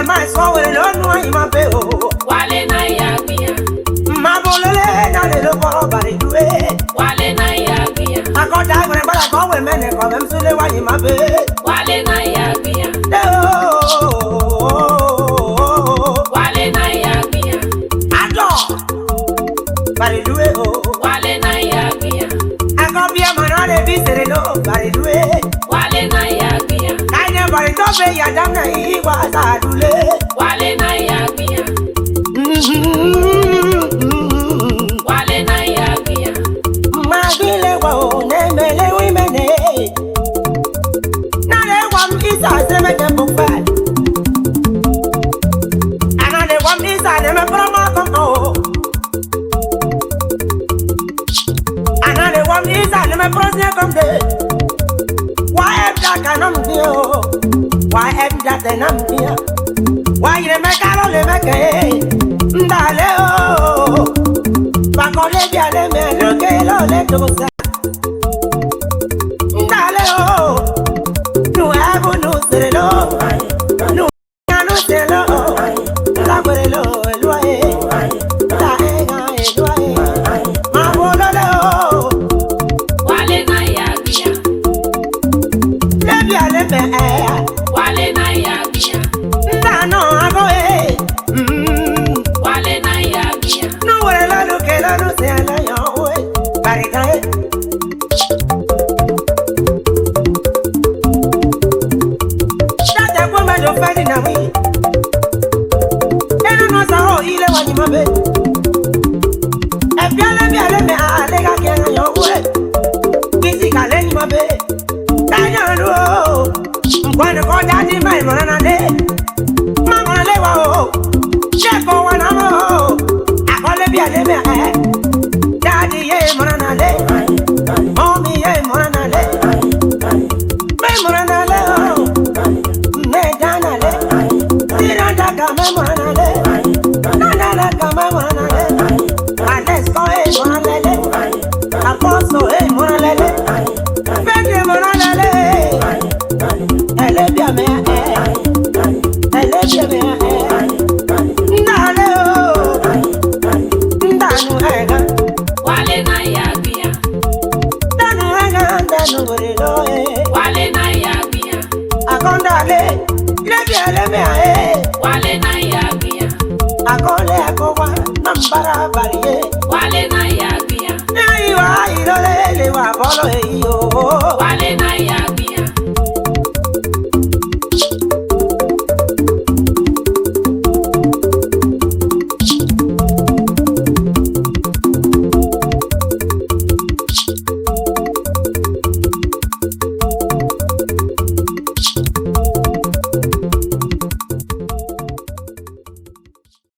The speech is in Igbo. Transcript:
My soul will not know my bill. Wale na ya bia. Mabolele na le lo bo bari duwe. Wale na ya bia. Akoda ngore bala ko we mene ko mem sule wa ma be. Wale na ya bia. Wale na ya bia. Ado. Bari duwe o. Wale na ya bia. Akobia manale bisere lo bari duwe. Wale na ya bia. Kanya bari to be ya dam na I wa sa dule. Wale na ya bia. Wale na ya bia. Magile wa o ne mele wi mene. Na le wa misa se me ke bufa. Ana le wa misa ne me promo ko. Ana le wa misa ne me promo ko de. Why am that canam dio? Why am that canam dio? Why you make a le make? Ndale o. Bakole bia le me lo ke lo le dosa. Ndale o. Nu abu nu serelo. Nu anu serelo. La borelo lo e. La e ga e lo e. Ma bolo lo. Wale na ya bia. Le bia le me e. Wale na ya bia. Ndano ago e. Wale na ya bia. No wore la lo ke la no se la yo we. Barika e. Date kwa ma do fadi na wi. Eno no sa ho ile wa ni mabe. E biale me ale ga ke na yo we. Kisi ka le ni mabe. Ta yo lo. Mbwana ko dadi mai mo na le. Mama le wa o. Cheko wa na mo. Akole biale me e. Daddy ye mo na le. Mommy ye mo na le. Me mo na le o. Me dana le. Tiranda ka me mo na le. Nana ka me mo na le. Adesko e mo na le. Aposo e mo na le. Fende mo na le. Elle bien me e. Elle bien me e. Ndale o. Ndanu ega. Wale na ya bia. Ndanu ega. Ndanu gorelo e. Wale na ya bia. Akondale. Le me e. Wale na ya bia. Akole akowa. Nambara variye. Wale na ya bia. Iwa ilole le wa bolo e yo.